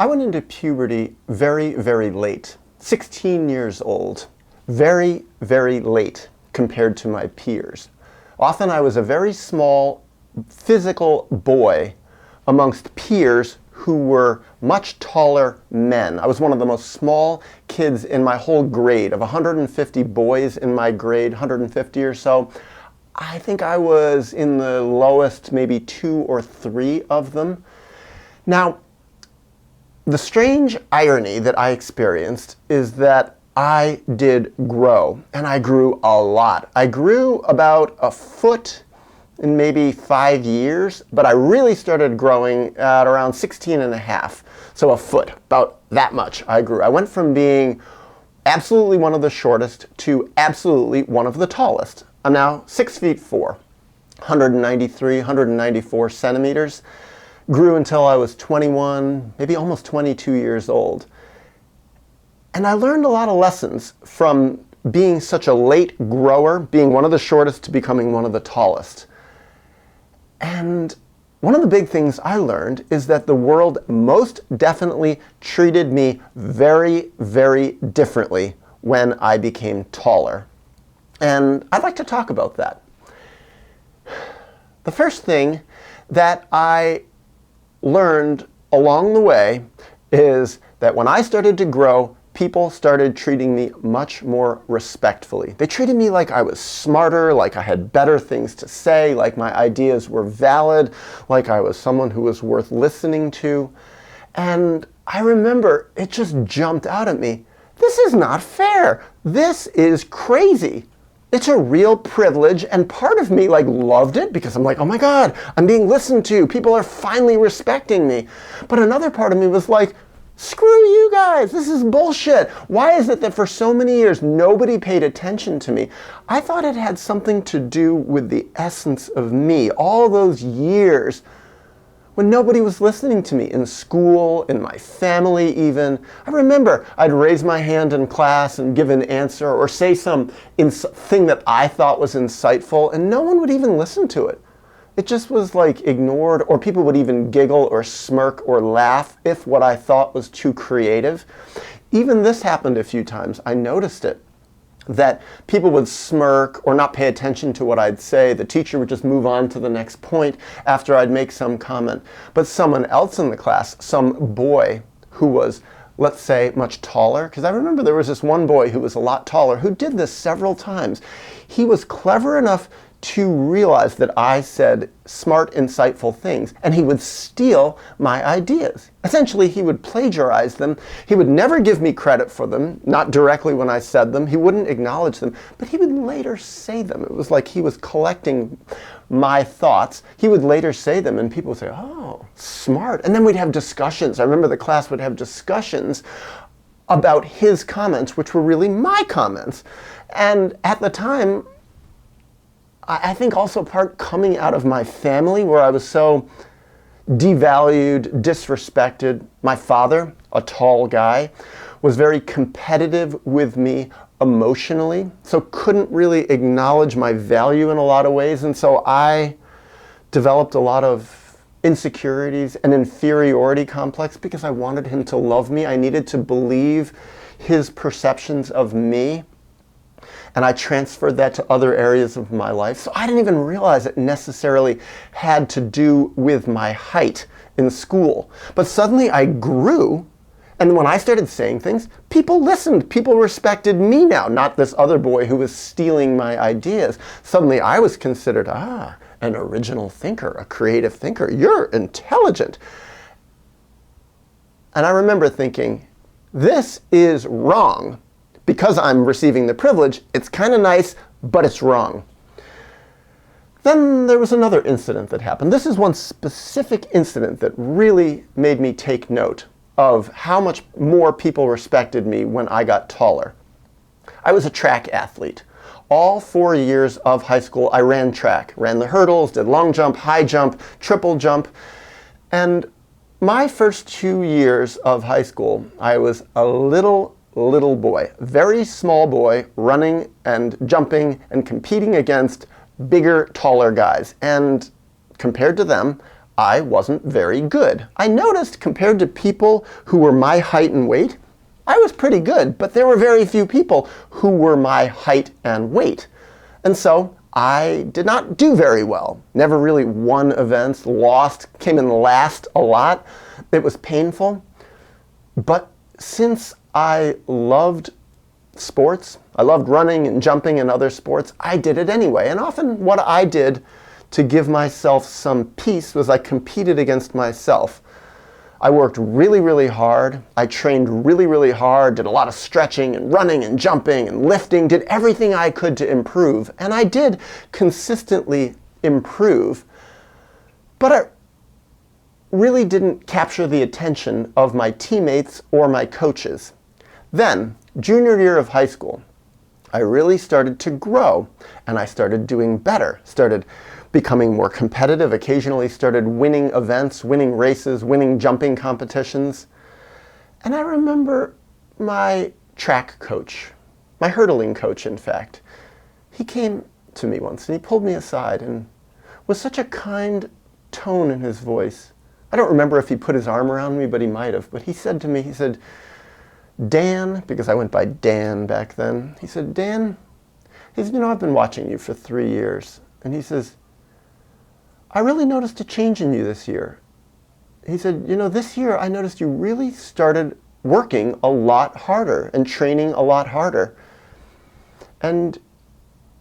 I went into puberty very, very late, 16 years old, very, very late compared to my peers. Often I was a very small physical boy amongst peers who were much taller men. I was one of the most small kids in my whole grade. Of 150 boys in my grade, 150 or so, I think I was in the lowest, maybe 2 or 3 of them. Now, the strange irony that I experienced is that I did grow, and I grew a lot. I grew about a foot in maybe 5 years, but I really started growing at around 16 and a half. So a foot, about that much I grew. I went from being absolutely one of the shortest to absolutely one of the tallest. I'm now 6'4", 193, 194 centimeters. Grew until I was 21, maybe almost 22 years old. And I learned a lot of lessons from being such a late grower, being one of the shortest to becoming one of the tallest. And one of the big things I learned is that the world most definitely treated me very, very differently when I became taller. And I'd like to talk about that. The first thing that I learned along the way is that when I started to grow, people started treating me much more respectfully. They treated me like I was smarter, like I had better things to say, like my ideas were valid, like I was someone who was worth listening to. And I remember it just jumped out at me. This is not fair. This is crazy. It's a real privilege, and part of me loved it because I'm like, oh my God, I'm being listened to. People are finally respecting me. But another part of me was like, screw you guys, this is bullshit. Why is it that for so many years nobody paid attention to me? I thought it had something to do with the essence of me. All those years when nobody was listening to me in school, in my family even. I remember I'd raise my hand in class and give an answer or say some thing that I thought was insightful, and no one would even listen to it. It just was ignored, or people would even giggle or smirk or laugh if what I thought was too creative. Even this happened a few times. I noticed it, that people would smirk or not pay attention to what I'd say. The teacher would just move on to the next point after I'd make some comment. But someone else in the class, some boy who was, let's say, much taller, because I remember there was this one boy who was a lot taller who did this several times. He was clever enough to realize that I said smart, insightful things, and he would steal my ideas. Essentially, he would plagiarize them. He would never give me credit for them, not directly when I said them. He wouldn't acknowledge them, but he would later say them. It was like he was collecting my thoughts. He would later say them, and people would say, oh, smart. And then we'd have discussions. I remember the class would have discussions about his comments, which were really my comments. And at the time, I think also part coming out of my family where I was so devalued, disrespected. My father, a tall guy, was very competitive with me emotionally, so couldn't really acknowledge my value in a lot of ways. And so I developed a lot of insecurities and inferiority complex because I wanted him to love me. I needed to believe his perceptions of me. And I transferred that to other areas of my life. So I didn't even realize it necessarily had to do with my height in school. But suddenly I grew, and when I started saying things, people listened. People respected me now, not this other boy who was stealing my ideas. Suddenly I was considered, an original thinker, a creative thinker. You're intelligent. And I remember thinking, this is wrong. Because I'm receiving the privilege, it's kind of nice, but it's wrong. Then there was another incident that happened. This is one specific incident that really made me take note of how much more people respected me when I got taller. I was a track athlete. All 4 years of high school, I ran track. Ran the hurdles, did long jump, high jump, triple jump. And my first 2 years of high school, I was a little boy, very small boy, running and jumping and competing against bigger, taller guys. And compared to them, I wasn't very good. I noticed compared to people who were my height and weight, I was pretty good, but there were very few people who were my height and weight. And so I did not do very well. Never really won events, lost, came in last a lot. It was painful. But since I loved sports, I loved running and jumping and other sports, I did it anyway. And often what I did to give myself some peace was I competed against myself. I worked really, really hard. I trained really, really hard, did a lot of stretching and running and jumping and lifting, did everything I could to improve. And I did consistently improve. But I really didn't capture the attention of my teammates or my coaches. Then, junior year of high school, I really started to grow and I started doing better, started becoming more competitive, occasionally started winning events, winning races, winning jumping competitions. And I remember my track coach, my hurdling coach in fact, he came to me once and he pulled me aside and with such a kind tone in his voice, I don't remember if he put his arm around me, but he might have, but he said to me, he said, Dan, because I went by Dan back then, he said, Dan, he said, I've been watching you for 3 years. And he says, I really noticed a change in you this year. He said, this year I noticed you really started working a lot harder and training a lot harder. And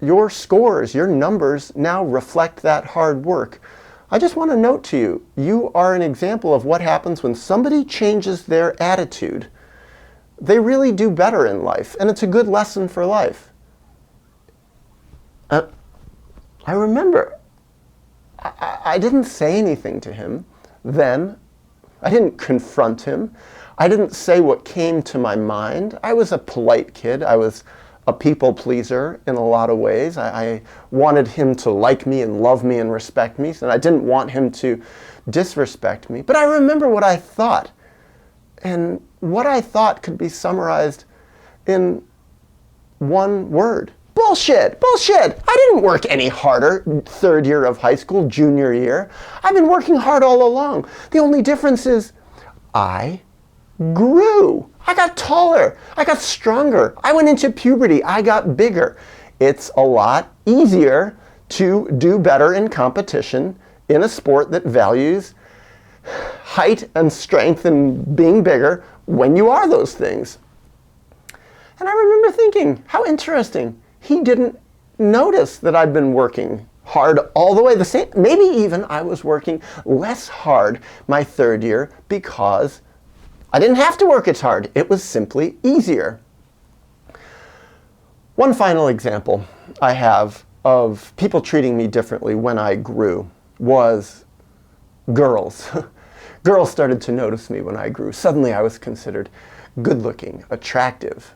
your scores, your numbers now reflect that hard work. I just want to note to you, you are an example of what happens when somebody changes their attitude. They really do better in life, and it's a good lesson for life. I remember, I didn't say anything to him then. I didn't confront him. I didn't say what came to my mind. I was a polite kid. I was a people pleaser in a lot of ways. I wanted him to like me and love me and respect me, and I didn't want him to disrespect me. But I remember what I thought. And what I thought could be summarized in one word. Bullshit! Bullshit! I didn't work any harder third year of high school, junior year. I've been working hard all along. The only difference is I grew. I got taller. I got stronger. I went into puberty. I got bigger. It's a lot easier to do better in competition in a sport that values height and strength and being bigger when you are those things. And I remember thinking, how interesting. He didn't notice that I'd been working hard all the way the same. Maybe even I was working less hard my third year because I didn't have to work as hard. It was simply easier. One final example I have of people treating me differently when I grew was girls. Girls started to notice me when I grew. Suddenly I was considered good-looking, attractive,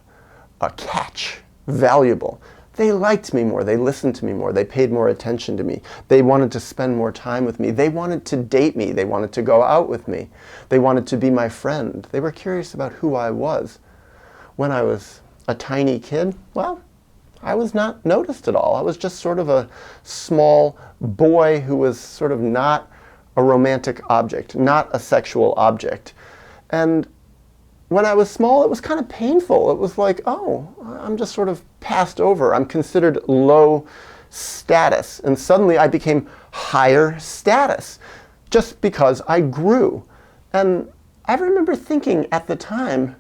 a catch, valuable. They liked me more. They listened to me more. They paid more attention to me. They wanted to spend more time with me. They wanted to date me. They wanted to go out with me. They wanted to be my friend. They were curious about who I was. When I was a tiny kid, well, I was not noticed at all. I was just sort of a small boy who was sort of not a romantic object, not a sexual object. And when I was small, it was kind of painful. It was like, oh, I'm just sort of passed over. I'm considered low status. And suddenly I became higher status just because I grew. And I remember thinking at the time,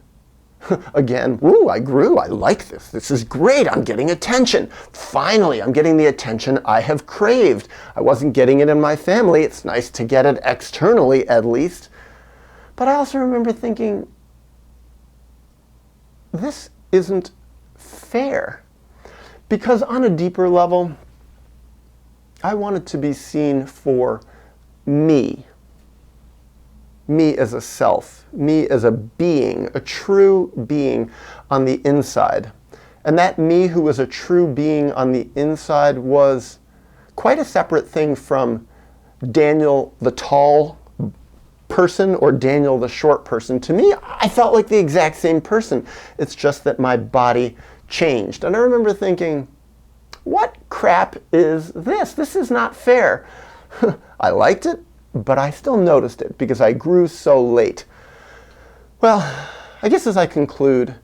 again, woo, I grew. I like this. This is great. I'm getting attention. Finally, I'm getting the attention I have craved. I wasn't getting it in my family. It's nice to get it externally, at least. But I also remember thinking, this isn't fair. Because on a deeper level, I wanted to be seen for me. Me as a self, me as a being, a true being on the inside. And that me who was a true being on the inside was quite a separate thing from Daniel the tall person or Daniel the short person. To me, I felt like the exact same person. It's just that my body changed. And I remember thinking, what crap is this? This is not fair. I liked it. but I still noticed it because I grew so late. Well, I guess as I conclude,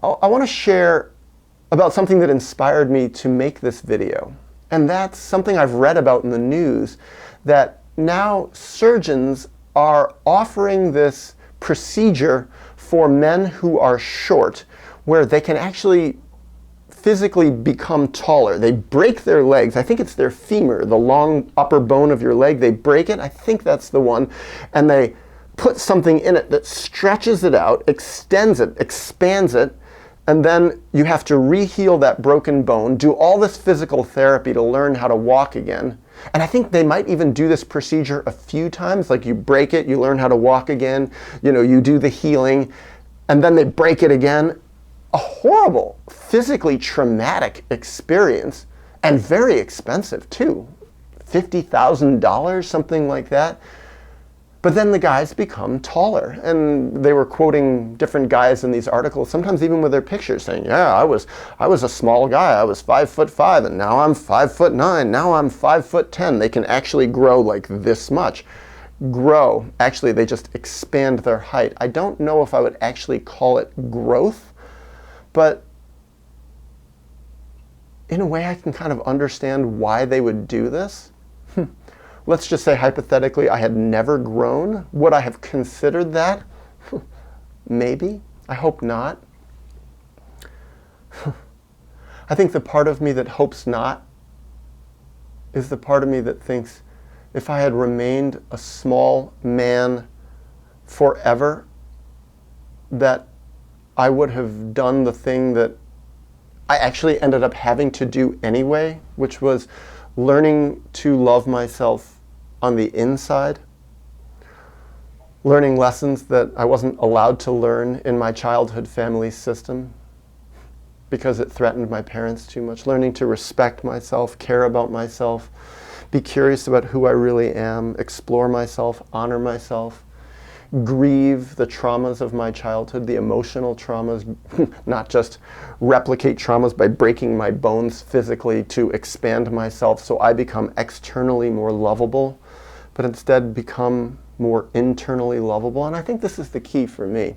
I want to share about something that inspired me to make this video. And that's something I've read about in the news, that now surgeons are offering this procedure for men who are short, where they can actually physically become taller. They break their legs. I think it's their femur, the long upper bone of your leg. They break it. I think that's the one. And they put something in it that stretches it out, extends it, expands it, and then you have to re-heal that broken bone, do all this physical therapy to learn how to walk again. And I think they might even do this procedure a few times, like you break it, you learn how to walk again, you do the healing, and then they break it again. A horrible, physically traumatic experience, and very expensive too. $50,000, something like that. But then the guys become taller, and they were quoting different guys in these articles, sometimes even with their pictures, saying, yeah, I was a small guy, I was 5'5", and now I'm 5'9", now I'm 5'10". They can actually grow like this much. Grow, actually they just expand their height. I don't know if I would actually call it growth, but in a way I can kind of understand why they would do this. Let's just say hypothetically I had never grown. Would I have considered that? Maybe. I hope not. I think the part of me that hopes not is the part of me that thinks if I had remained a small man forever, that I would have done the thing that I actually ended up having to do anyway, which was learning to love myself on the inside, learning lessons that I wasn't allowed to learn in my childhood family system because it threatened my parents too much, learning to respect myself, care about myself, be curious about who I really am, explore myself, honor myself, grieve the traumas of my childhood, the emotional traumas, not just replicate traumas by breaking my bones physically to expand myself so I become externally more lovable, but instead become more internally lovable. And I think this is the key for me.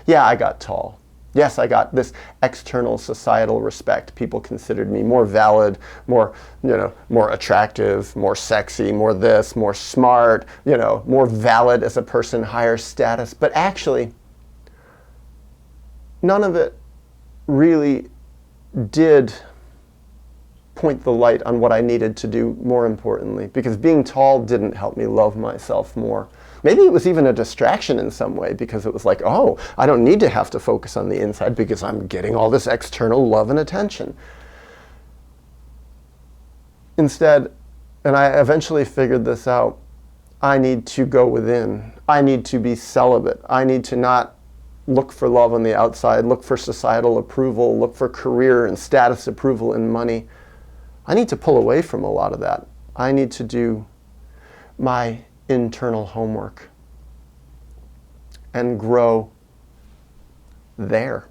Yeah, I got tall. Yes, I got this external societal respect. People considered me more valid, more attractive, more sexy, more this, more smart, more valid as a person, higher status. But actually, none of it really did point the light on what I needed to do more importantly, because being tall didn't help me love myself more. Maybe it was even a distraction in some way, because it was like, oh, I don't need to have to focus on the inside because I'm getting all this external love and attention. Instead, and I eventually figured this out, I need to go within. I need to be celibate. I need to not look for love on the outside, look for societal approval, look for career and status approval and money. I need to pull away from a lot of that. I need to do my internal homework and grow there.